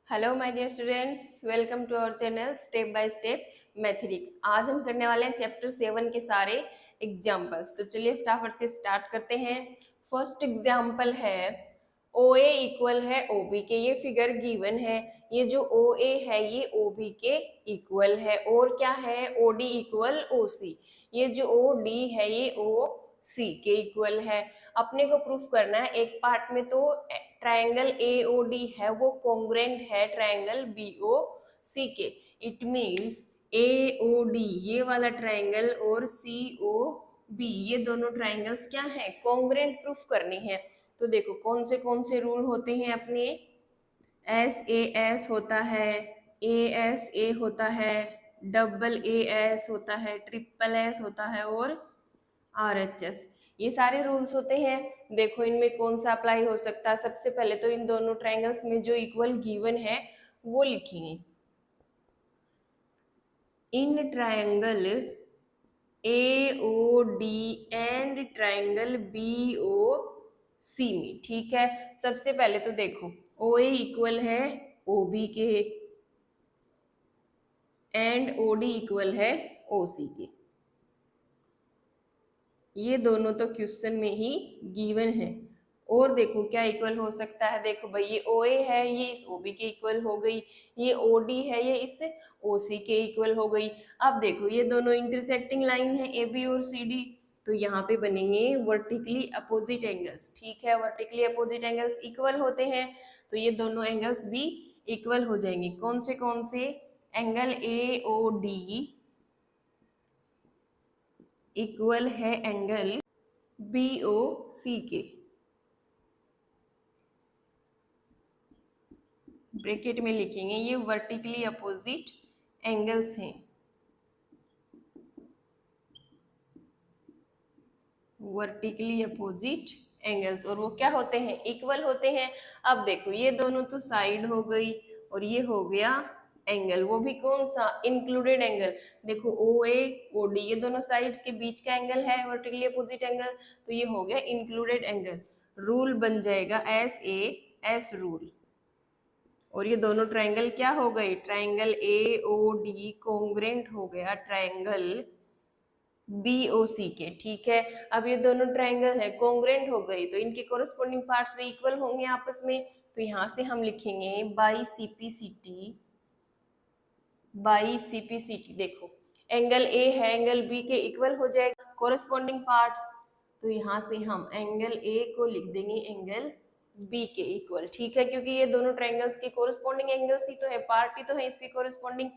Hello my dear students, welcome to our channel step by step mathematics. आज हम करने वाले हैं चैप्टर 7 के सारे एग्जाम्पल्स। तो चलिए फटाफट से स्टार्ट करते हैं। फर्स्ट एग्जाम्पल है ओ ए इक्वल है ओ बी के। ये फिगर गिवन है। ये जो ओ ए है ये ओ बी के इक्वल है। और क्या है, ओ डी इक्वल ओ सी। ये जो ओ डी है ये ओ सी के इक्वल है। अपने को प्रूफ करना है एक पार्ट में तो ट्रायंगल ए ओ डी है वो कॉन्ग्रुएंट है ट्रायंगल बी ओ सी के। It means A O D ये वाला ट्रायंगल और सी ओ बी ये दोनों ट्रायंगल्स क्या है, कॉन्ग्रुएंट प्रूफ करने हैं। तो देखो कौन से रूल होते हैं अपने। एस होता है, ए होता है, डबल एस होता है, ट्रिपल एस होता है और RHS। ये सारे रूल्स होते हैं। देखो इनमें कौन सा अप्लाई हो सकता है। सबसे पहले तो इन दोनों ट्रायंगल्स में जो इक्वल गिवन है वो लिखेंगे। In triangle AOD and triangle BOC में, ठीक है। सबसे पहले तो देखो OA इक्वल है OB के एंड OD इक्वल है OC के। ये दोनों तो क्वेश्चन में ही गिवन है। और देखो क्या इक्वल हो सकता है। देखो भाई ये OA है ये इस OB के इक्वल हो गई, ये OD है ये इस OC के इक्वल हो गई। अब देखो ये दोनों इंटरसेक्टिंग लाइन है AB और CD, तो यहाँ पे बनेंगे वर्टिकली अपोजिट एंगल्स, ठीक है। वर्टिकली अपोजिट एंगल्स इक्वल होते हैं तो ये दोनों एंगल्स भी इक्वल हो जाएंगे। कौन से एंगल AOD इक्वल है एंगल BOC के। ब्रैकेट में लिखेंगे ये वर्टिकली अपोजिट एंगल्स हैं। वर्टिकली अपोजिट एंगल्स और वो क्या होते हैं, इक्वल होते हैं। अब देखो ये दोनों तो साइड हो गई और ये हो गया एंगल, वो भी कौन सा, इंक्लूडेड एंगल। देखो OA OD ये दोनों साइड्स के बीच का एंगल है वर्टिकली अपोजिट एंगल, तो ये हो गया इंक्लूडेड एंगल। रूल बन जाएगा SAS रूल। और ये दोनों ट्रायंगल क्या हो गए, ट्रायंगल AOD कॉन्ग्रुएंट हो गया ट्रायंगल BOC के, ठीक है। अब ये दोनों ट्रायंगल है कॉन्ग्रुएंट हो गई तो इनके कोरस्पोंडिंग पार्ट्स भी इक्वल होंगे आपस में। तो यहाँ से हम लिखेंगे बाई CPCT। देखो एंगल A है एंगल B के इक्वल हो जाएगा कोरस्पोंडिंग पार्ट्स, तो यहाँ से हम एंगल A को लिख देंगे एंगल B के इक्वल, ठीक है। क्योंकि ये दोनों ट्रायंगल्स के कोरस्पोंडिंग एंगल्स ही तो है, पार्ट ही तो है इसके कोरस्पोंडिंग,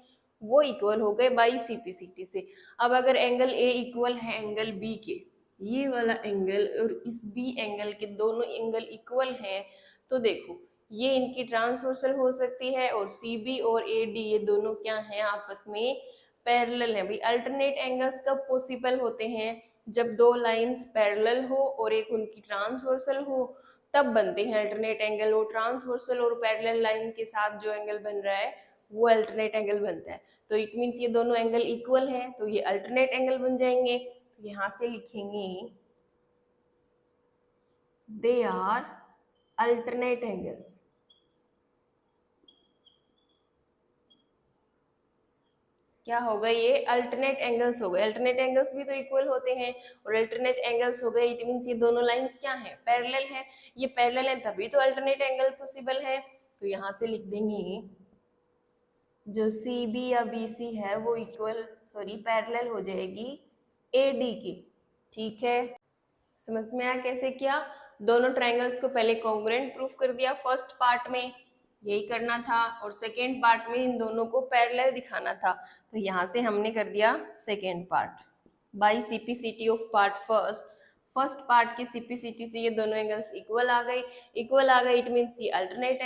वो इक्वल हो गए बाई CPCT से। अब अगर एंगल A इक्वल है एंगल B के, ये वाला एंगल और इस B एंगल के दोनों एंगल इक्वल हैं, तो देखो ये इनकी ट्रांसवर्सल हो सकती है और CB और AD ये दोनों क्या है आपस में पैरेलल है। भाई अल्टरनेट एंगल्स कब पॉसिबल होते हैं, जब दो लाइंस पैरेलल हो और एक उनकी ट्रांसवर्सल हो, तब बनते हैं अल्टरनेट एंगल। वो ट्रांसवर्सल और पैरेलल लाइन के साथ जो एंगल बन रहा है वो अल्टरनेट एंगल बनता है। तो इट मीन्स ये दोनों एंगल इक्वल हैं तो ये अल्टरनेट एंगल बन जाएंगे। तो यहाँ से लिखेंगे दे आर अल्टरनेट एंगल्स। क्या हो गए, ये अल्टरनेट एंगल्स हो गए। अल्टरनेट एंगल्स भी तो इक्वल होते हैं और अल्टरनेट एंगल्स हो गए, इट मींस ये दोनों लाइंस क्या है, पैरेलल है। ये पैरेलल है तभी तो अल्टरनेट एंगल पॉसिबल है। तो यहाँ से लिख देंगे जो CB या BC है वो पैरेलल हो जाएगी AD की, ठीक है। समझ में आया कैसे किया। दोनों ट्रायंगल्स को पहले कॉन्ग्रुएंट प्रूफ कर दिया फर्स्ट पार्ट में, यही करना था, और सेकेंड पार्ट में इन दोनों को पैरेलल दिखाना था। तो यहाँ से हमने कर दिया second part by CPCT of part first part की CPCT से ये दोनों एंगल्स इक्वल आ गए। इट मीन्स ये अल्टरनेट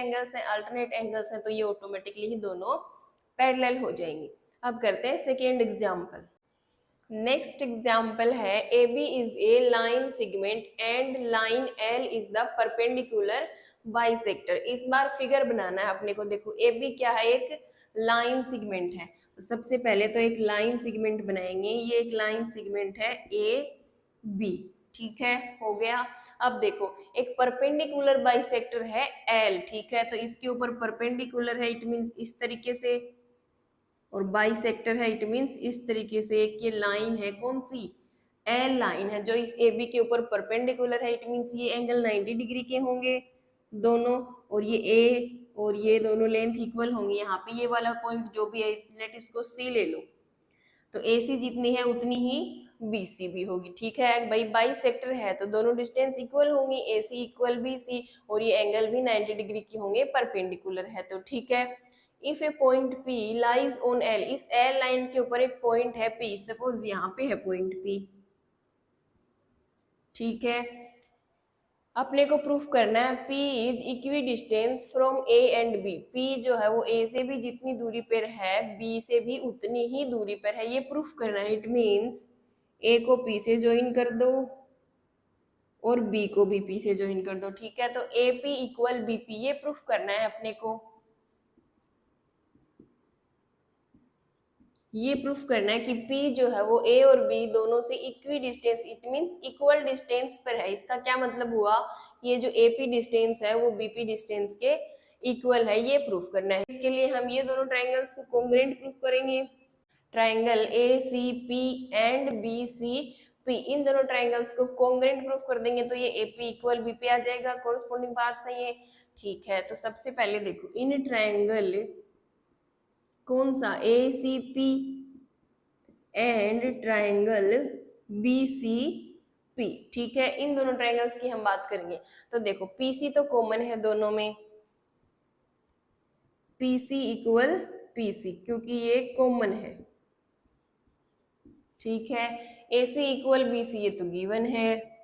एंगल्स हैं तो ये ऑटोमेटिकली ही दोनों पैरेलल हो जाएंगे। अब करते हैं सेकेंड एग्जाम्पल। नेक्स्ट एग्जाम्पल है AB is a line segment and line L is the perpendicular bisector. इस बार फिगर बनाना है अपने को। देखो AB क्या है, एक लाइन सेगमेंट है। तो सबसे पहले तो एक लाइन सेगमेंट बनाएंगे। ये एक लाइन सेगमेंट है AB, ठीक है, हो गया। अब देखो एक परपेंडिकुलर बाइसेक्टर है एल, ठीक है, तो इसके ऊपर परपेंडिकुलर है, इट मींस इस तरीके से, और बाइसेक्टर है, इट मींस इस तरीके से। एक ये लाइन है, कौन सी, एल लाइन है, जो इस ए बी के ऊपर परपेंडिकुलर है, इट मींस ये एंगल 90 डिग्री के होंगे दोनों, और ये ए और ये दोनों लेंथ इक्वल होंगी। यहाँ पे ये वाला पॉइंट जो भी है, लेट इसको सी ले लो, तो ए सी जितनी है उतनी ही बी सी भी होगी, ठीक है भाई। बाई सेक्टर है तो दोनों डिस्टेंस इक्वल होंगी, ए सी इक्वल बी सी, और ये एंगल भी 90 डिग्री के होंगे, परपेंडिकुलर है तो ठीक है। If A point P lies on L, इस L लाइन के ऊपर एक पॉइंट है P, सपोज यहाँ पे है पॉइंट P, ठीक है। अपने को प्रूफ करना है P is equidistance from A and B, P जो है वो A से भी जितनी दूरी पर है B से भी उतनी ही दूरी पर है, ये प्रूफ करना है। इट मीन्स A को P से ज्वाइन कर दो और B को भी P से ज्वाइन कर दो, ठीक है। तो AP इक्वल BP, ये प्रूफ करना है अपने को, ये प्रूफ करना है कि P जो है वो A और B दोनों से equi distance, it means equal distance पर है। इसका क्या मतलब हुआ, ये जो AP डिस्टेंस है वो BP डिस्टेंस के इक्वल है, ये प्रूफ करना है। इसके लिए हम ये दोनों ट्राइंगल्स को कॉन्ग्रुएंट प्रूफ करेंगे। ट्राइंगल ACP एंड BCP, इन दोनों ट्राइंगल्स को कॉन्ग्रुएंट प्रूफ कर देंगे तो ये AP इक्वल BP आ जाएगा, कोरस्पोंडिंग पार्ट्स है ये, ठीक है। तो सबसे पहले देखो इन ट्राइंगल कौन सा, ACP एंड ट्राइंगल BCP, ठीक है। इन दोनों ट्राइंगल्स की हम बात करेंगे तो देखो PC तो कॉमन है दोनों में, PC इक्वल PC क्योंकि ये कॉमन है, ठीक है। AC इक्वल BC ये तो गिवन है,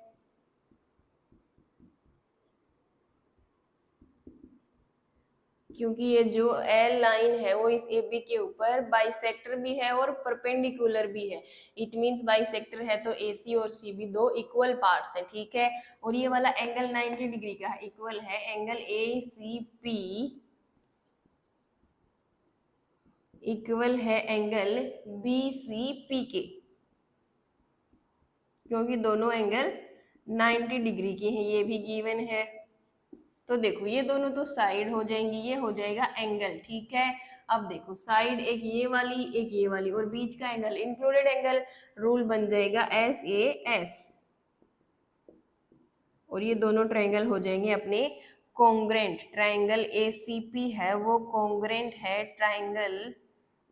क्योंकि ये जो L लाइन है वो इस AB के ऊपर बाइसेक्टर भी है और परपेंडिकुलर भी है, इट मींस बाइसेक्टर है तो AC और CB दो इक्वल पार्ट्स है, ठीक है। और ये वाला एंगल 90 डिग्री का है, इक्वल है एंगल ACP इक्वल है एंगल BCP के, क्योंकि दोनों एंगल 90 डिग्री के हैं, ये भी गिवन है। तो देखो ये दोनों तो साइड हो जाएंगी, ये हो जाएगा एंगल, ठीक है। अब देखो साइड एक ये वाली और बीच का एंगल इंक्लूडेड एंगल, रूल बन जाएगा SAS, और ये दोनों ट्रायंगल हो जाएंगे अपने कॉन्ग्रुएंट। ट्रायंगल ACP है वो कॉन्ग्रुएंट है ट्रायंगल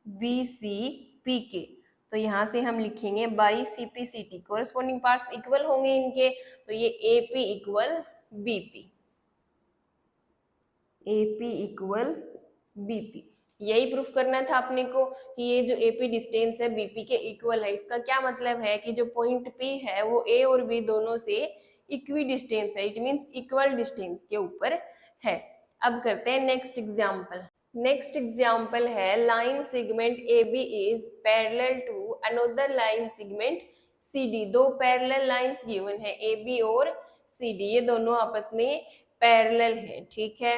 BCP के, तो यहाँ से हम लिखेंगे by CPCT, corresponding parts equal होंगे इनके, तो ये AP equal BP, AP equal BP, यही प्रूफ करना था अपने को कि ये जो AP डिस्टेंस है BP के इक्वल है। इसका क्या मतलब है कि जो पॉइंट P है वो A और B दोनों से इक्वी डिस्टेंस है, इट मींस इक्वल डिस्टेंस के ऊपर है। अब करते हैं नेक्स्ट एग्जांपल। नेक्स्ट एग्जांपल है line segment AB is parallel to another line segment CD, दो पैरेलल लाइंस गिवन है AB और CD, ये दोनों आपस में पैरेलल है, ठीक है।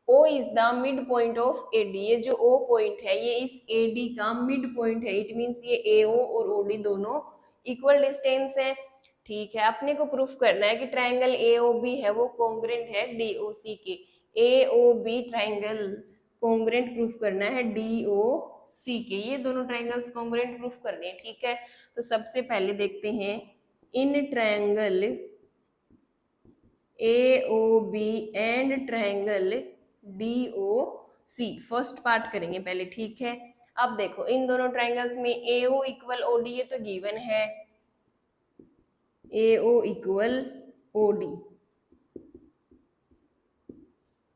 O is the mid point of AD, ये जो O पॉइंट है ये इस AD का मिड पॉइंट है, इट मींस ये AO और OD दोनों इक्वल डिस्टेंस है, ठीक है। अपने को प्रूफ करना है कि ट्रायंगल AOB है वो कॉन्ग्रुएंट है DOC के, AOB ट्रायंगल कॉन्ग्रुएंट प्रूफ करना है DOC के, ये दोनों ट्रायंगल्स कॉन्ग्रुएंट प्रूफ करने हैं, ठीक है। तो सबसे पहले देखते हैं in triangle AOB and triangle DOC, first part करेंगे पहले, ठीक है। अब देखो इन दोनों ट्रायंगल्स में AO इक्वल OD ये तो गिवन है, AO इक्वल OD,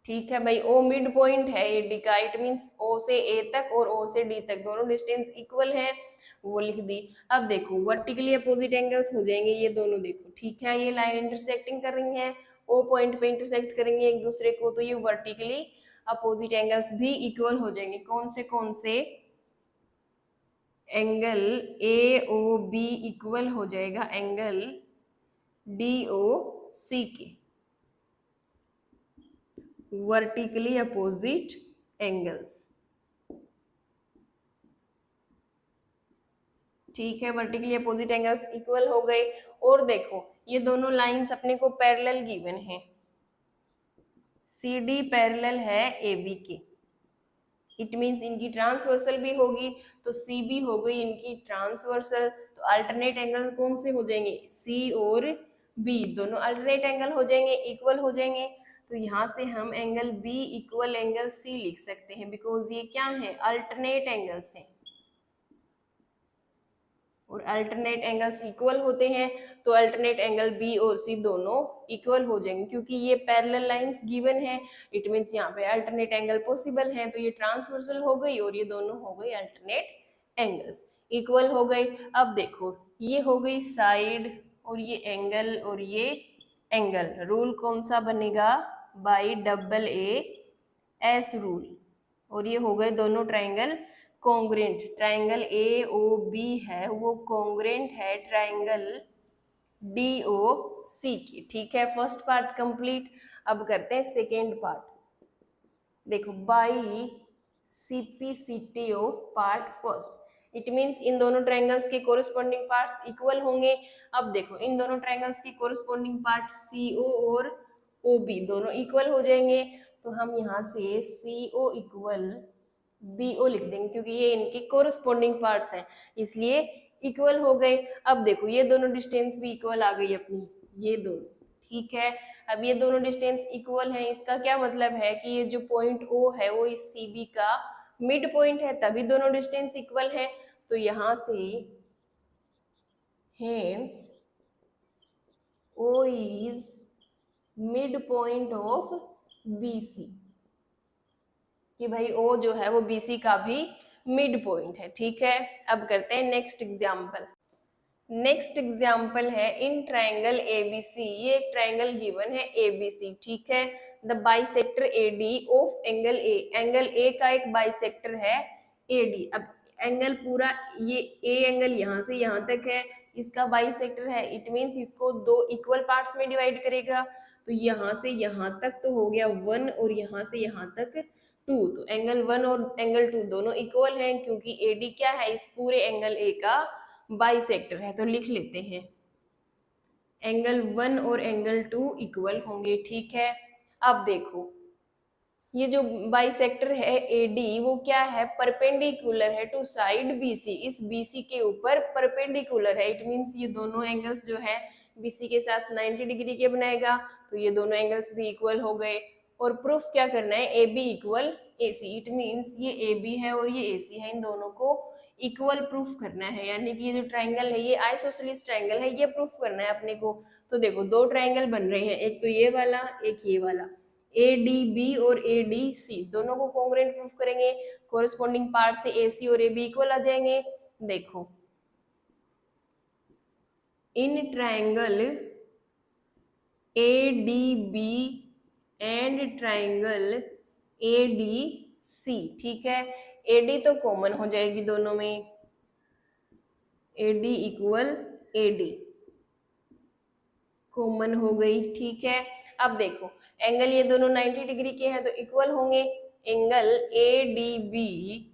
ठीक है भाई। O मिड पॉइंट है AD का, इट मींस O से A तक और O से D तक दोनों डिस्टेंस इक्वल है, वो लिख दी। अब देखो वर्टिकली अपोजिट एंगल्स हो जाएंगे ये दोनों, देखो ठीक है, ये लाइन इंटरसेक्टिंग कर रही है, O पॉइंट पे इंटरसेक्ट करेंगे एक दूसरे को, तो ये वर्टिकली अपोजिट एंगल्स भी इक्वल हो जाएंगे। कौन से एंगल AOB इक्वल हो जाएगा एंगल DOC के, वर्टिकली अपोजिट एंगल्स, ठीक है। वर्टिकली अपोजिट एंगल्स इक्वल हो गए। और देखो ये दोनों लाइंस अपने को पैरेलल गिवन है, सी डी पैरेलल है ए बी के, इट मीन्स इनकी ट्रांसवर्सल भी होगी, तो सी बी हो गई इनकी ट्रांसवर्सल, तो अल्टरनेट एंगल कौन से हो जाएंगे, सी और बी दोनों अल्टरनेट एंगल हो जाएंगे, इक्वल हो जाएंगे। तो यहाँ से हम angle B equal angle C लिख सकते हैं, बिकॉज ये क्या है, अल्टरनेट एंगल्स हैं, और अल्टरनेट एंगल्स इक्वल होते हैं, तो अल्टरनेट एंगल बी और सी दोनों इक्वल हो जाएंगे, क्योंकि ये पैरेलल लाइंस गिवन है, इट मीन्स यहाँ पे अल्टरनेट एंगल पॉसिबल है, तो ये ट्रांसवर्सल हो गई और ये दोनों हो गई अल्टरनेट एंगल्स, इक्वल हो गई। अब देखो ये हो गई साइड और ये एंगल और ये एंगल, रूल कौन सा बनेगा, by double A S rule, और ये हो गए दोनों triangle congruent, triangle A O B है वो कॉन्ग्रेंट है ट्राइंगल डी ओ सी की, ठीक है। फर्स्ट पार्ट कंप्लीट, अब करते हैं सेकेंड पार्ट। देखो by CPCT of part first, it means इन दोनों ट्रायंगल्स के कोरिस्पोंडिंग पार्ट्स इक्वल होंगे। अब देखो इन दोनों ट्रायंगल्स के कोरिस्पोंडिंग पार्ट सीओ और ओबी दोनों इक्वल हो जाएंगे, तो हम यहाँ से सीओ इक्वल बीओ लिख देंगे, क्योंकि ये इनके कोरिस्पोंडिंग पार्ट्स हैं इसलिए इक्वल हो गए। अब देखो ये दोनों डिस्टेंस भी इक्वल आ गई अपनी, ये दोनों, ठीक है। अब ये दोनों डिस्टेंस इक्वल हैं, इसका क्या मतलब है कि ये जो पॉइंट ओ है वो इस सी बी का मिड पॉइंट है, तभी दोनों डिस्टेंस इक्वल है। तो यहां से hence O is mid point of BC, कि भाई ओ जो है वो बीसी का भी मिड पॉइंट है, ठीक है। अब करते हैं नेक्स्ट एग्जाम्पल। नेक्स्ट एग्जाम्पल है इन ट्राइंगल एबीसी, ये एक ट्राइंगल गिवन है एबीसी, ठीक है। The bisector AD of angle A, angle A का एक बाइसेक्टर है एडी। अब एंगल पूरा ये ए एंगल यहाँ से यहाँ तक है, इसका बाइसेक्टर है, इट मीन्स इसको दो इक्वल पार्ट्स में डिवाइड करेगा। तो यहाँ से यहाँ तक तो हो गया 1 और यहाँ से यहाँ तक 2, तो एंगल 1 और एंगल 2 दोनों इक्वल हैं, क्योंकि एडी क्या है, इस पूरे एंगल ए का बाइसेक्टर है। तो लिख लेते हैं एंगल 1 और एंगल 2 इक्वल होंगे, ठीक है। अब देखो ये जो बाइसेक्टर है एडी वो क्या है, परपेंडिकुलर है टू साइड बीसी, इस बीसी के ऊपर परपेंडिकुलर है, इट मींस ये दोनों एंगल्स जो है बीसी के साथ 90 डिग्री के बनाएगा, तो ये दोनों एंगल्स भी इक्वल हो गए। और प्रूफ क्या करना है, A B equal A C, it means ये ए बी है और ये ए सी है, इन दोनों को इक्वल प्रूफ करना है, यानी कि ये जो ट्राइंगल है ये आइसोसेलेस ट्राइंगल है, ये प्रूफ करना है अपने को। तो देखो दो ट्राइंगल बन रहे हैं, एक तो ये वाला एक ये वाला, ए डी बी और ए डी सी दोनों को कॉन्ग्रुएंट प्रूफ करेंगे, कोरिस्पोंडिंग पार्ट से ए सी और ए बी इक्वल आ जाएंगे। देखो इन triangle A D B and triangle A D C, ठीक है। ए डी तो कॉमन हो जाएगी दोनों में, A D equal A D common हो गई, ठीक है। अब देखो एंगल ये दोनों 90 डिग्री के हैं तो इक्वल होंगे, एंगल ए डी बी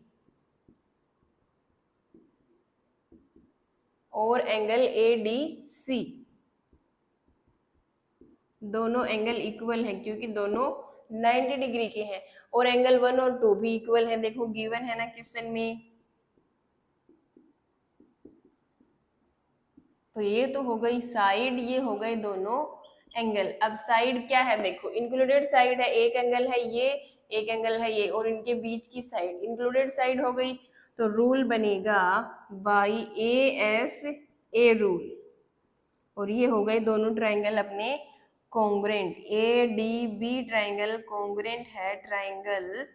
और एंगल ए डी सी दोनों एंगल इक्वल हैं, क्योंकि दोनों 90 डिग्री के हैं, और एंगल 1 और 2 भी इक्वल है, देखो गिवन है ना क्वेश्चन में। तो ये तो हो गई साइड, ये हो गए दोनों एंगल। अब साइड क्या है, देखो इंक्लूडेड साइड है, एक एंगल है ये, एक एंगल है ये, और इनके बीच की साइड इंक्लूडेड साइड हो गई। तो रूल बनेगा by A S A rule, और ये हो गए दोनों ट्राइंगल अपने congruent, A D B triangle congruent है ट्राइंगल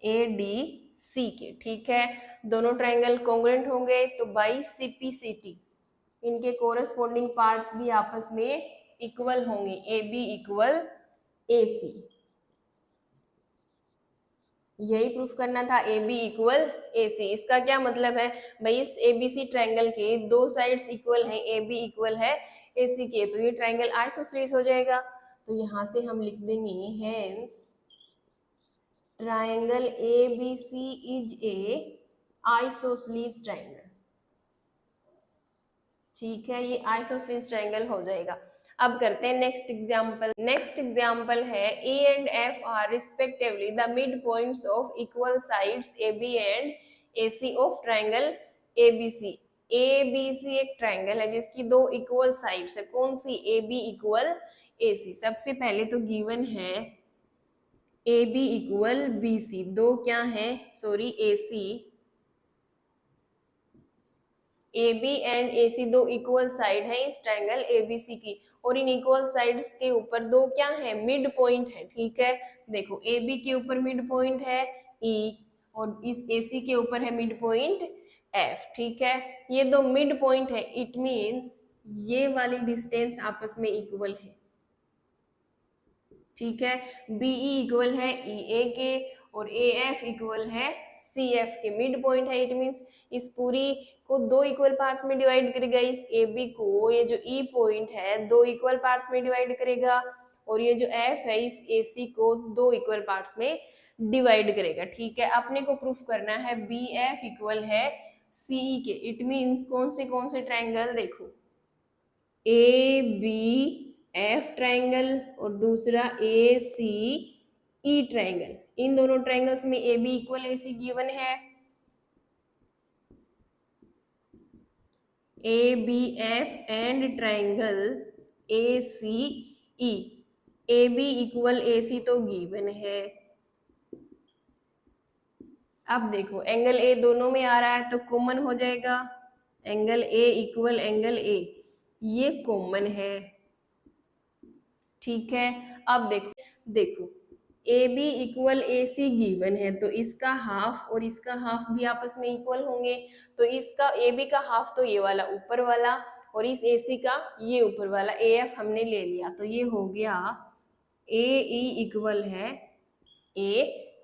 ए डी सी के, ठीक है। दोनों ट्राइंगल कॉन्ग्रुएंट होंगे तो बाई सीपीसिटी इनके कोरस्पोंडिंग पार्ट्स भी आपस में इक्वल होंगे, ए बी इक्वल ए सी, यही प्रूफ करना था, ए बी इक्वल ए सी। इसका क्या मतलब है भाई, इस ए बी सी ट्राइंगल के दो साइड्स इक्वल हैं, ए बी इक्वल है ए सी के, तो ये ट्राइंगल आइसोसेलेस हो जाएगा। तो यहाँ से हम लिख देंगे hence triangle A B C is a isosceles triangle, ठीक है, ये आइसोसेलेस ट्रायंगल हो जाएगा। अब करते हैं नेक्स्ट एग्जांपल। नेक्स्ट एग्जांपल है E and F are respectively the mid points of equal sides A B and A C of triangle A B C. A B C एक ट्रायंगल है जिसकी दो इक्वल साइड्स है। कौन सी? A B equal A सी। सबसे पहले तो given है A B equal B C. दो क्या है? Sorry, A C, A B and A C दो इक्वल साइड है इस ट्रायंगल एबीसी की, और इन इक्वल साइड्स के ऊपर दो क्या है? मिड पॉइंट है। ठीक है, देखो ए बी के ऊपर मिड पॉइंट है ई, और इस ए सी के ऊपर है मिड पॉइंट एफ। ठीक है, ये दो मिड पॉइंट है, इट मीन्स ये वाली डिस्टेंस आपस में इक्वल है। ठीक है, बीई इक्वल है ई ए के, और ए एफ इक्वल है सी एफ के। मिड पॉइंट है, इट मीन्स इस पूरी को दो इक्वल पार्ट्स में डिवाइड करेगा। इस ए बी को ये जो ई पॉइंट है दो इक्वल पार्ट्स में डिवाइड करेगा, और ये जो एफ है इस ए सी को दो इक्वल पार्ट्स में डिवाइड करेगा। ठीक है, अपने को प्रूफ करना है बी एफ इक्वल है सी के। इट मीन्स कौन से ट्रायंगल? देखो, ए बी एफ ट्रायंगल और दूसरा ए सी ई ट्रायंगल। इन दोनों ट्रायंगल्स में A B equal A C given है। A B F and triangle A C E, A B equal A C तो गिवन है। अब देखो एंगल ए दोनों में आ रहा है तो कॉमन हो जाएगा। Angle A equal angle A, ये कॉमन है। ठीक है, अब देखो A B equal A C given है, तो इसका हाफ और इसका हाफ भी आपस में इक्वल होंगे। तो इसका ए बी का हाफ तो ये वाला ऊपर वाला, और इस ए सी का ये ऊपर वाला ए एफ हमने ले लिया, तो ये हो गया ए ई इक्वल है ए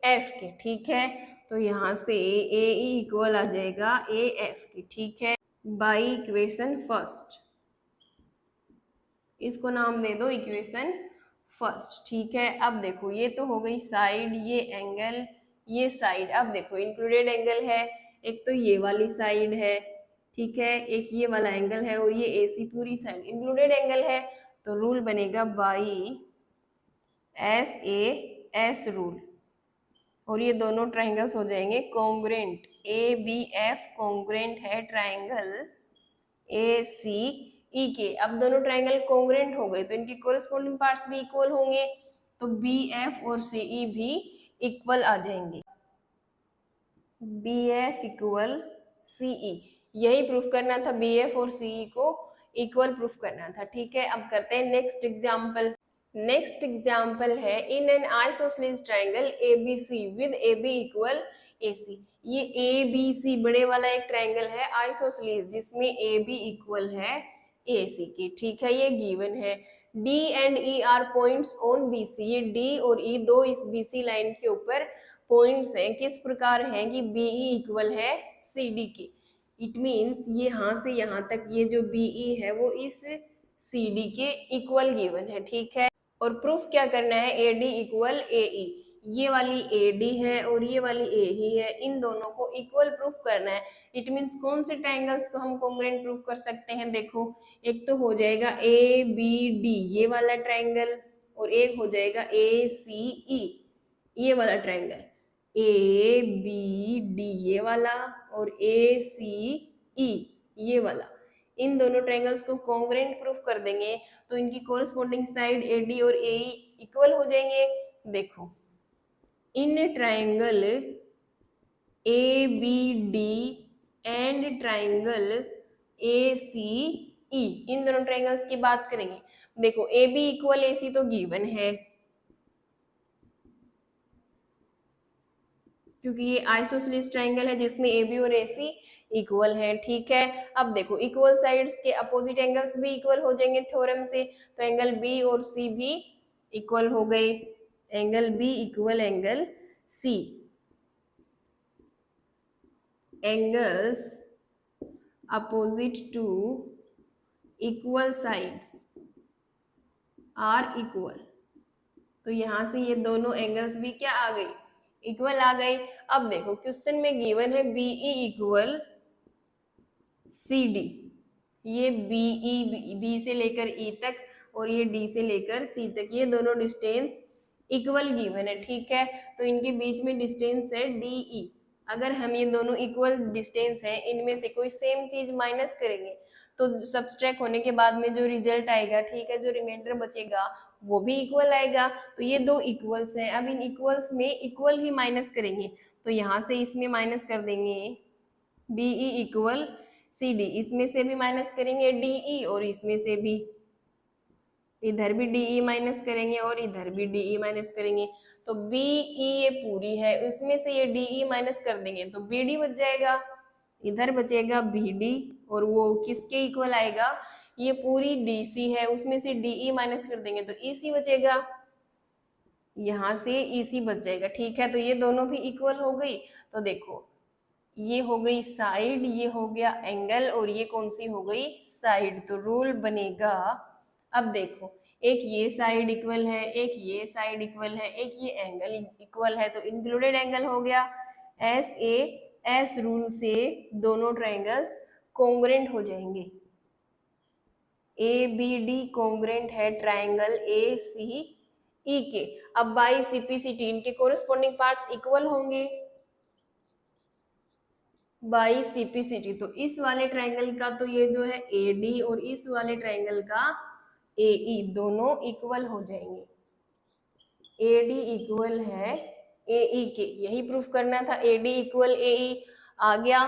एफ के। ठीक है, तो यहाँ से ए ई इक्वल आ जाएगा ए एफ के। ठीक है, बाई इक्वेशन फर्स्ट, इसको नाम दे दो इक्वेशन फर्स्ट। ठीक है, अब देखो ये तो हो गई साइड, ये एंगल, ये साइड। अब देखो इंक्लूडेड एंगल है, एक तो ये वाली साइड है, ठीक है, एक ये वाला एंगल है, और ये एसी पूरी साइड इंक्लूडेड एंगल है। तो रूल बनेगा by S A S rule, और ये दोनों ट्राइंगल्स हो जाएंगे congruent. A B F congruent है ट्राइंगल ए सी ई के। अब दोनों ट्राइंगल कॉन्ग्रुएंट हो गए तो इनके कोरिस्पोंडिंग पार्ट्स भी इक्वल होंगे, तो बी एफ और सी ई भी इक्वल आ जाएंगे। बी एफ इक्वल सी ई, यही प्रूफ करना था, बी एफ और सी ई को इक्वल प्रूफ करना था। ठीक है, अब करते हैं नेक्स्ट एग्जाम्पल। नेक्स्ट एग्जाम्पल है in an isosceles triangle A B C with A B equal A C. ये ए बी सी बड़े वाला एक ट्राइंगल है आइसोसेलेस जिसमें ए बी इक्वल है ए सी की। ठीक है, ये गिवन है D and E are points on B C. ये डी और ई दो इस बी सी लाइन के ऊपर पॉइंट्स हैं, किस प्रकार हैं कि बी ई इक्वल है सी डी के। इट मीन्स ये यहाँ से यहाँ तक ये जो बी ई है वो इस सी डी के इक्वल गिवन है। ठीक है, और प्रूफ क्या करना है? ए डी इक्वल ए ई। ये वाली ए डी है और ये वाली ए ही है, इन दोनों को इक्वल प्रूफ करना है। इट मीन्स कौन से ट्राइंगल्स को हम कॉन्ग्रुएंट प्रूफ कर सकते हैं? देखो, एक तो हो जाएगा ए बी डी ये वाला ट्राइंगल, और एक हो जाएगा ए सी ई ये वाला ट्राइंगल। ए बी डी ये वाला और ए सी ई ये वाला, इन दोनों ट्राइंगल्स को कॉन्ग्रुएंट प्रूफ कर देंगे तो इनकी कोरिस्पोंडिंग साइड ए डी और ए ई इक्वल हो जाएंगे। देखो, इन triangle A B D and triangle A C E, इन दोनों ट्राइंगल्स की बात करेंगे। देखो A B equal A C तो गिवन है, क्योंकि ये आइसोसेलेस ट्राइंगल है जिसमें ए बी और ए सी इक्वल है। ठीक है, अब देखो इक्वल साइड्स के अपोजिट एंगल्स भी इक्वल हो जाएंगे थ्योरम से, तो एंगल बी और सी भी इक्वल हो गए। Angle B equal angle C, angles opposite to equal sides are equal. तो यहां से ये दोनों एंगल्स भी क्या आ गई? इक्वल आ गई। अब देखो क्वेश्चन में गिवन है बीई इक्वल सी डी, ये बी से लेकर ई तक और ये डी से लेकर सी तक, ये दोनों डिस्टेंस इक्वल गिवन है, ठीक है। तो इनके बीच में डिस्टेंस है डी ई। अगर हम ये दोनों इक्वल डिस्टेंस है, इनमें से कोई सेम चीज माइनस करेंगे तो सब्सट्रैक्ट होने के बाद में जो रिजल्ट आएगा, ठीक है, जो रिमाइंडर बचेगा वो भी इक्वल आएगा। तो ये दो इक्वल्स हैं, अब इन इक्वल्स में इक्वल ही माइनस करेंगे, तो यहाँ से इसमें माइनस कर देंगे बीई इक्वल सी डी, इसमें से भी माइनस करेंगे डीई और इसमें से भी, इधर भी डीई माइनस करेंगे और इधर भी डीई माइनस करेंगे। तो बीई ये पूरी है, उसमें से ये डीई माइनस कर देंगे तो बीडी बच जाएगा, इधर बचेगा बीडी और वो किसके इक्वल आएगा, ये पूरी डीसी है, उसमें से डीई माइनस कर देंगे तो ईसी बचेगा, यहाँ से ईसी बच जाएगा, ठीक है। तो ये दोनों भी इक्वल हो गई। तो देखो ये हो गई साइड, ये हो गया एंगल और ये कौन सी हो गई, साइड। तो रूल बनेगा, अब देखो एक ये साइड इक्वल है, एक ये साइड इक्वल है, एक ये एंगल इक्वल है, तो इंक्लूडेड एंगल हो गया एस ए। एस रूल से दोनों ट्रायंगल्स कॉन्ग्रेंट हो जाएंगे, ए बी डी कॉन्ग्रेंट है ट्रायंगल ए सी ई के। अब बाई सीपीसीटी इनके कोरिस्पोंडिंग पार्ट्स इक्वल होंगे बाई सीपीसीटी। तो इस वाले ट्रायंगल का तो ये जो है ए डी और इस वाले ट्रायंगल का ए ई दोनों इक्वल हो जाएंगे, ए डी इक्वल है ए ई के, यही प्रूफ करना था, ए डी इक्वल ए ई आ गया,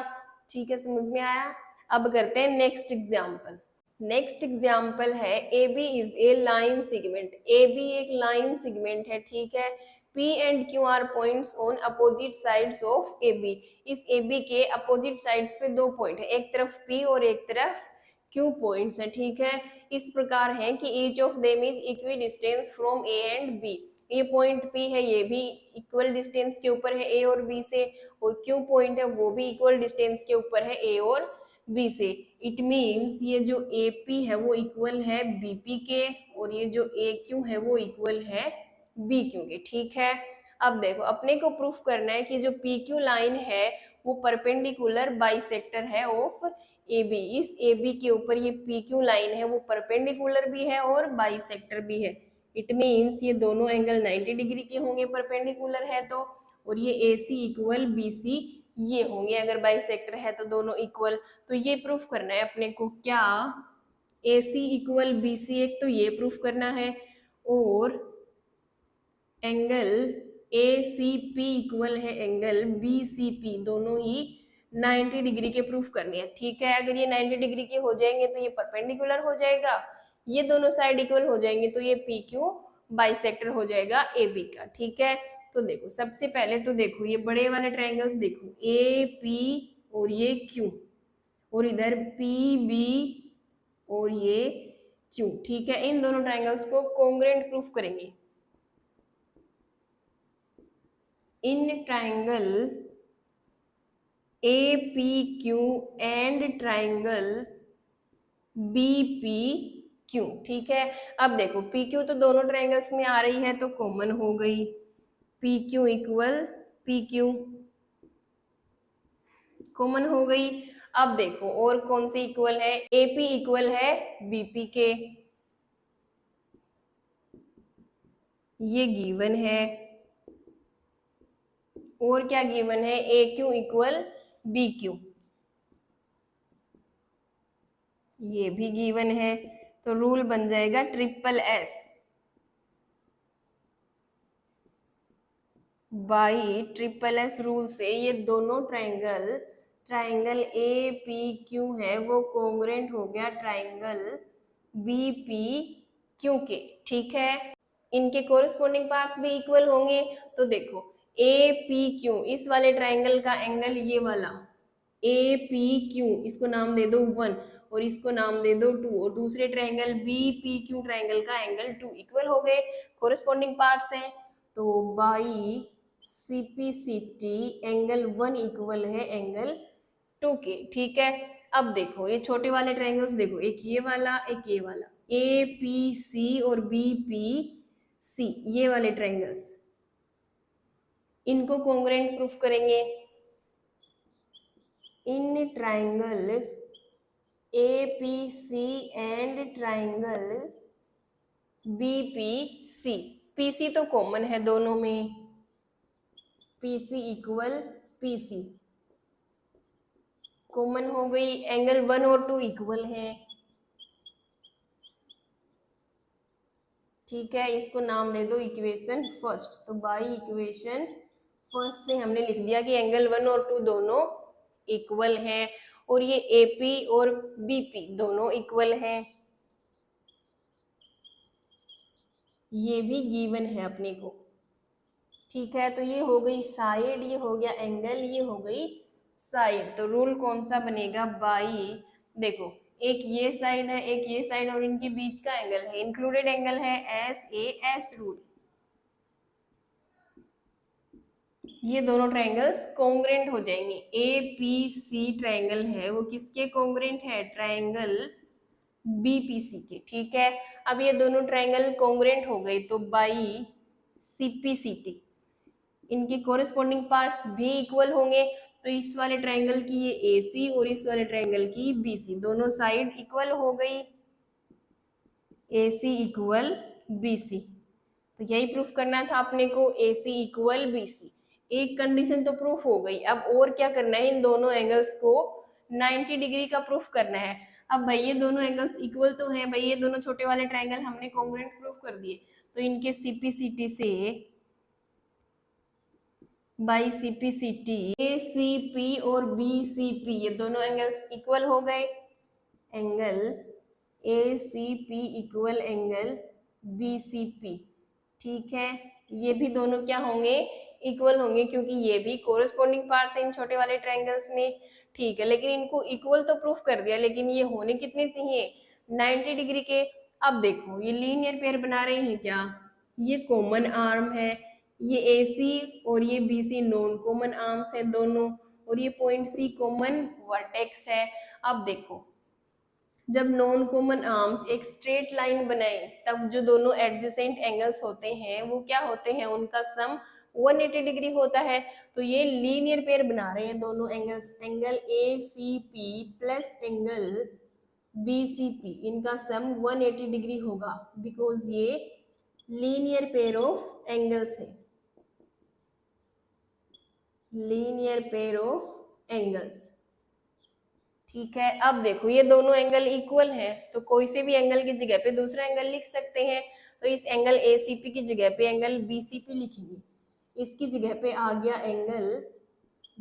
ठीक है, समझ में आया। अब करते हैं नेक्स्ट एग्जाम्पल। नेक्स्ट एग्जाम्पल है A B is a line segment. A B एक लाइन सेगमेंट है, ठीक है। P and Q are points on opposite sides of A B. इस ए बी के अपोजिट साइड्स पे दो पॉइंट है, एक तरफ P और एक तरफ Q पॉइंट्स है, ठीक है। इस प्रकार है कि each of them is equidistance from A and B. ये पॉइंट P है, ये भी इक्वल डिस्टेंस के ऊपर है A और B से, और Q पॉइंट है वो भी इक्वल डिस्टेंस के ऊपर है A और B से। इट मीन्स ये जो AP है वो इक्वल है BP के, और ये जो AQ है वो इक्वल है BQ के, ठीक है। अब देखो अपने को प्रूफ करना है कि जो PQ लाइन है वो परपेंडिकुलर बाइसेक्टर है ऑफ AB। इस AB के ऊपर ये PQ लाइन है वो परपेंडिकुलर भी है और बाइसेक्टर भी है। इट मीन्स ये दोनों एंगल 90 डिग्री के होंगे परपेंडिकुलर है तो, और ये AC इक्वल BC ये होंगे अगर बाइसेक्टर है तो दोनों इक्वल। तो ये प्रूफ करना है अपने को, क्या AC इक्वल BC, एक तो ये प्रूफ करना है, और एंगल ACP इक्वल है एंगल BCP, दोनों ही 90 डिग्री के प्रूफ करने हैं, ठीक है। अगर ये 90 डिग्री के हो जाएंगे तो ये परपेंडिकुलर हो जाएगा, ये दोनों साइड इक्वल हो जाएंगे तो ये PQ बाइसेक्टर हो जाएगा AB का, ठीक है। तो देखो सबसे पहले तो देखो ये बड़े वाले ट्रायंगल्स देखो AP और ये Q, और इधर PB और ये Q, ठीक है। इन दोनों ट्रायंगल्स को कॉन्ग्रुएंट प्रूफ करेंगे। In triangle APQ and triangle BPQ, ठीक है। अब देखो PQ तो दोनों ट्रायंगल्स में आ रही है तो कॉमन हो गई, PQ इक्वल PQ कॉमन हो गई। अब देखो और कौन सी इक्वल है, AP इक्वल है BP के, ये गिवन है। और क्या गिवन है, AQ इक्वल BQ, ये भी गिवन है। तो रूल बन जाएगा SSS। बाई SSS रूल से ये दोनों ट्रायंगल APQ है वो कॉन्ग्रुएंट हो गया ट्रायंगल BPQ के, ठीक है। इनके कोरिस्पोंडिंग पार्ट्स भी इक्वल होंगे। तो देखो APQ इस वाले ट्रायंगल का एंगल ये वाला APQ, इसको नाम दे दो 1 और इसको नाम दे दो 2, और दूसरे ट्रायंगल BPQ ट्रायंगल का एंगल 2 इक्वल हो गए, कोरिस्पोंडिंग पार्ट्स हैं। तो बाई सीपीसीटी एंगल 1 इक्वल है एंगल 2 के, ठीक है। अब देखो ये छोटे वाले ट्रायंगल्स देखो, एक ये वाला एक ये वाला, APC और BPC ये वाले ट्रायंगल्स, इनको कॉन्ग्रुएंट प्रूफ करेंगे। In triangle APC and triangle BPC। PC तो कॉमन है दोनों में, PC इक्वल PC कॉमन हो गई। एंगल 1 और 2 इक्वल है, ठीक है, इसको नाम दे दो इक्वेशन फर्स्ट। तो बाई इक्वेशन फर्स्ट से हमने लिख दिया कि एंगल 1 और 2 दोनों इक्वल हैं, और ये AP और BP दोनों इक्वल हैं, ये भी गिवन है अपने को, ठीक है। तो ये हो गई साइड, ये हो गया एंगल, ये हो गई साइड। तो रूल कौन सा बनेगा, बाई, देखो एक ये साइड है, एक ये साइड, और इनके बीच का एंगल है, इंक्लूडेड एंगल है SAS रूल। ये दोनों ट्रायंगल्स कॉन्ग्रेंट हो जाएंगे। APC ट्रायंगल है वो किसके कॉन्ग्रेंट है, ट्रायंगल BPC के, ठीक है। अब ये दोनों ट्रायंगल कॉन्ग्रेंट हो गए, तो बाई CPCT इनके कोरिस्पोंडिंग पार्ट्स भी इक्वल होंगे। तो इस वाले ट्रायंगल की ये AC और इस वाले ट्रायंगल की BC, दोनों साइड इक्वल हो गई, AC इक्वल BC। तो यही प्रूफ करना था अपने को, AC इक्वल BC। एक कंडीशन तो प्रूफ हो गई, अब और क्या करना है, इन दोनों एंगल्स को 90 डिग्री का प्रूफ करना है। अब भाई ये दोनों एंगल्स इक्वल तो हैं, भाई ये दोनों छोटे वाले ट्रायंगल हमने कॉन्ग्रुएंट प्रूफ कर दिए, तो इनके CPCT से बाई CPCT ACP और BCP ये दोनों एंगल्स इक्वल हो गए, angle ACP equal angle BCP, ठीक है। ये भी दोनों क्या होंगे, इक्वल होंगे, क्योंकि ये भी कोरिस्पोंडिंग पार्ट्स हैं इन छोटे वाले ट्रायंगल्स में, ठीक है। लेकिन इनको इक्वल तो प्रूफ कर दिया, लेकिन ये होने कितने चाहिए, 90 डिग्री के। अब देखो ये लीनियर पेयर बना रहे हैं क्या, ये कॉमन आर्म है, ये AC और ये BC नॉन कॉमन आर्म्स है दोनों, और ये पॉइंट C कॉमन वर्टेक्स है। अब देखो जब नॉन कॉमन आर्म्स एक स्ट्रेट लाइन बनाए, तब जो दोनों एडजेसेंट एंगल्स होते हैं वो क्या होते हैं, उनका सम 180 डिग्री होता है। तो ये लीनियर पेयर बना रहे हैं दोनों angles, angle ACP plus angle BCP, इनका सम 180 डिग्री होगा, बिकॉज ये लीनियर पेयर ऑफ एंगल्स है, लीनियर पेयर ऑफ एंगल्स, ठीक है। अब देखो ये दोनों एंगल इक्वल है, तो कोई से भी एंगल की जगह पे दूसरा एंगल लिख सकते हैं। तो इस एंगल ACP की जगह पे एंगल BCP लिखेंगे, इसकी जगह पे आ गया एंगल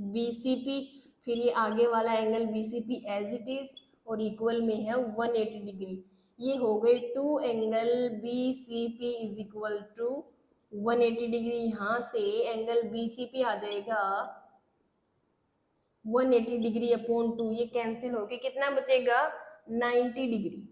BCP, फिर ये आगे वाला angle BCP as it is, और इक्वल में है 180 डिग्री। ये हो गए two angle BCP is equal to 180 degree. यहाँ से एंगल BCP आ जाएगा 180 डिग्री अपॉन 2, ये कैंसिल होके कितना बचेगा, 90 डिग्री,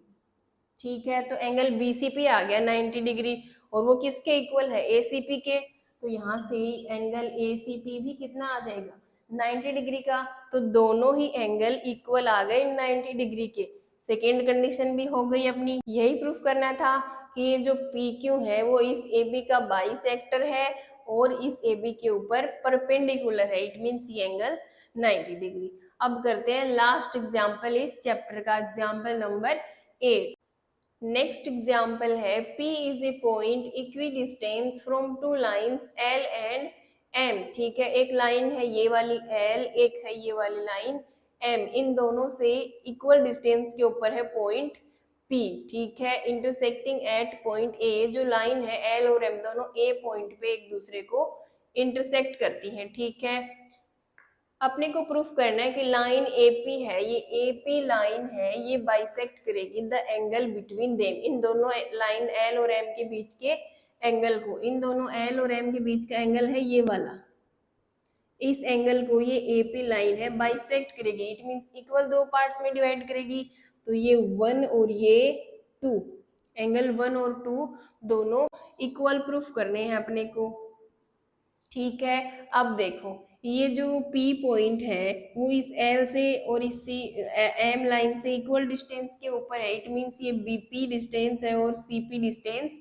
ठीक है। तो एंगल BCP आ गया 90 डिग्री, और वो किसके इक्वल है, ACP के। तो यहाँ से एंगल ACP भी कितना आ जाएगा, 90 डिग्री का। तो दोनों ही एंगल इक्वल आ गए 90 डिग्री के, सेकेंड कंडीशन भी हो गई अपनी। यही प्रूफ करना था कि ये जो PQ है वो इस AB का बाइसेक्टर है और इस AB के ऊपर परपेंडिकुलर है, इट मीन्स ये एंगल 90 डिग्री। अब करते हैं लास्ट एग्जाम्पल इस चैप्टर का, एग्जाम्पल नंबर 8। नेक्स्ट एग्जाम्पल है P is a point equi distance from two lines L and M, ठीक है। एक लाइन है ये वाली L, एक है ये वाली लाइन M, इन दोनों से इक्वल डिस्टेंस के ऊपर है पॉइंट P, ठीक है। इंटरसेक्टिंग एट पॉइंट A, जो लाइन है L और M दोनों A पॉइंट पे एक दूसरे को इंटरसेक्ट करती हैं, ठीक है। अपने को प्रूफ करना है कि लाइन AP है, ये AP लाइन है, ये बाइसेक्ट करेगी द एंगल बिटवीन देम, इन दोनों लाइन L और M के बीच के एंगल को, इन दोनों L और M के बीच का एंगल है ये वाला, इस एंगल को ये AP लाइन है बाइसेक्ट करेगी, इट मींस इक्वल दो पार्ट्स में डिवाइड करेगी। तो ये 1 और ये 2, एंगल 1 और 2 दोनों इक्वल प्रूफ करने हैं अपने को, ठीक है। अब देखो ये जो P पॉइंट है वो इस L से और इस M लाइन से इक्वल डिस्टेंस के ऊपर है, इट मींस ये BP डिस्टेंस है और CP डिस्टेंस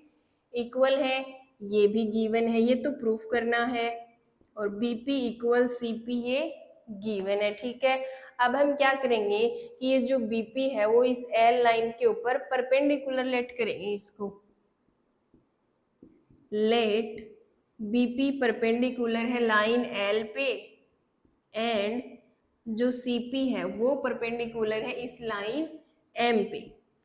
इक्वल है, ये भी गिवन है, ये तो प्रूफ करना है। और BP इक्वल CP ये गिवन है, ठीक है। अब हम क्या करेंगे कि ये जो बीपी है वो इस एल लाइन के ऊपर परपेंडिकुलर लेट करेंगे इसको, लेट बीपी परपेंडिकुलर है लाइन एल पे एंड जो सीपी है वो परपेंडिकुलर है इस लाइन एम पे।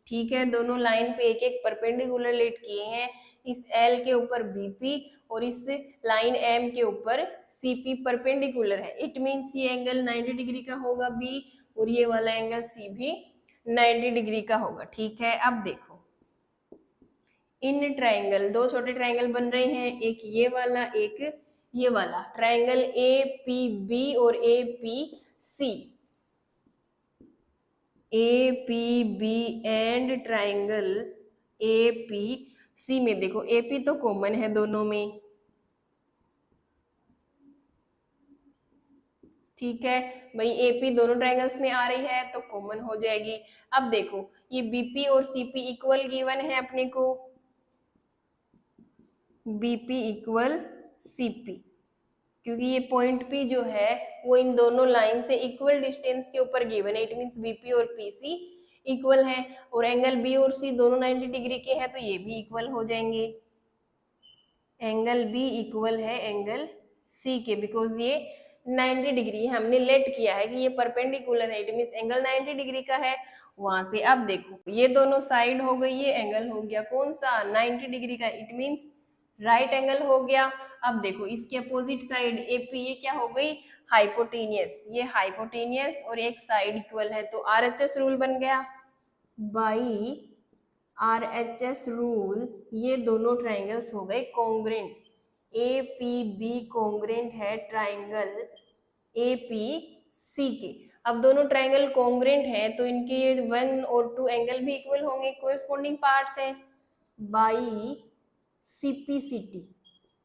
ठीक है, दोनों लाइन पे एक एक परपेंडिकुलर लेट किए हैं, इस एल के ऊपर बीपी और इस लाइन एम के ऊपर सीपी परपेंडिकुलर है। इट मीन्स ये एंगल 90 डिग्री का होगा बी और ये वाला एंगल सी भी 90 डिग्री का होगा। ठीक है, अब देखो इन ट्रायंगल दो छोटे ट्रायंगल बन रहे हैं, एक ये वाला एक ये वाला ट्रायंगल ए पी बी और A P C, A P B and triangle A P C में देखो ए पी तो कॉमन है दोनों में। ठीक है भाई, एपी दोनों ट्रायंगल्स में आ रही है तो कॉमन हो जाएगी। अब देखो ये बीपी और सीपी इक्वल गिवन है अपने को, बीपी इक्वल सीपी, क्योंकि ये पॉइंट पी जो है वो इन दोनों लाइन से इक्वल डिस्टेंस के ऊपर गिवन है। इट मींस बीपी और पीसी इक्वल है और एंगल बी और सी दोनों 90 डिग्री के हैं तो ये भी इक्वल हो जाएंगे। एंगल बी इक्वल है एंगल सी के, बिकॉज ये 90 डिग्री हमने लेट किया है कि ये परपेंडिकुलर है, इट मींस एंगल 90 डिग्री का है वहां से। अब देखो ये दोनों साइड हो गई, ये एंगल हो गया कौन सा 90 डिग्री का, इट मींस राइट एंगल हो गया। अब देखो इसके अपोजिट साइड एपी ये क्या हो गई हाइपोटेनियस, ये हाइपोटेनियस और एक साइड इक्वल है तो आरएचएस रूल बन गया। बाई आरएचएस रूल ये दोनों ट्राइंगल्स हो गए congruent, A P B congruent है ट्राइंगल ए पी सी के। अब दोनों ट्राइंगल कॉन्ग्रेंट हैं तो इनके 1 और 2 एंगल भी इक्वल होंगे, कोरिस्पोंडिंग पार्ट्स हैं। बाई सीपीसीटी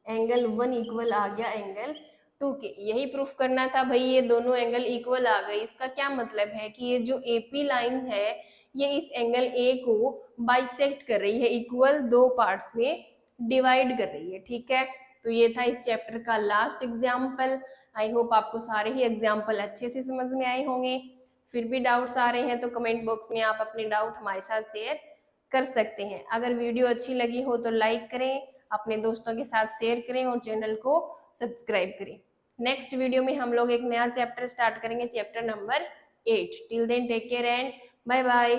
एंगल 1 इक्वल आ गया एंगल 2 के, यही प्रूफ करना था भाई, ये दोनों एंगल इक्वल आ गए। इसका क्या मतलब है कि ये जो एपी लाइन है ये इस एंगल ए को बाइसेक्ट कर रही है, इक्वल दो पार्ट्स में डिवाइड कर रही है। ठीक है, तो ये था इस चैप्टर का लास्ट एग्जाम्पल। आई होप आपको सारे ही एग्जाम्पल अच्छे से समझ में आए होंगे। फिर भी डाउट्स आ रहे हैं तो कमेंट बॉक्स में आप अपने डाउट हमारे साथ शेयर कर सकते हैं। अगर वीडियो अच्छी लगी हो तो लाइक करें, अपने दोस्तों के साथ शेयर करें और चैनल को सब्सक्राइब करें। नेक्स्ट वीडियो में हम लोग एक नया चैप्टर स्टार्ट करेंगे, chapter number 8। Till then take care and bye bye.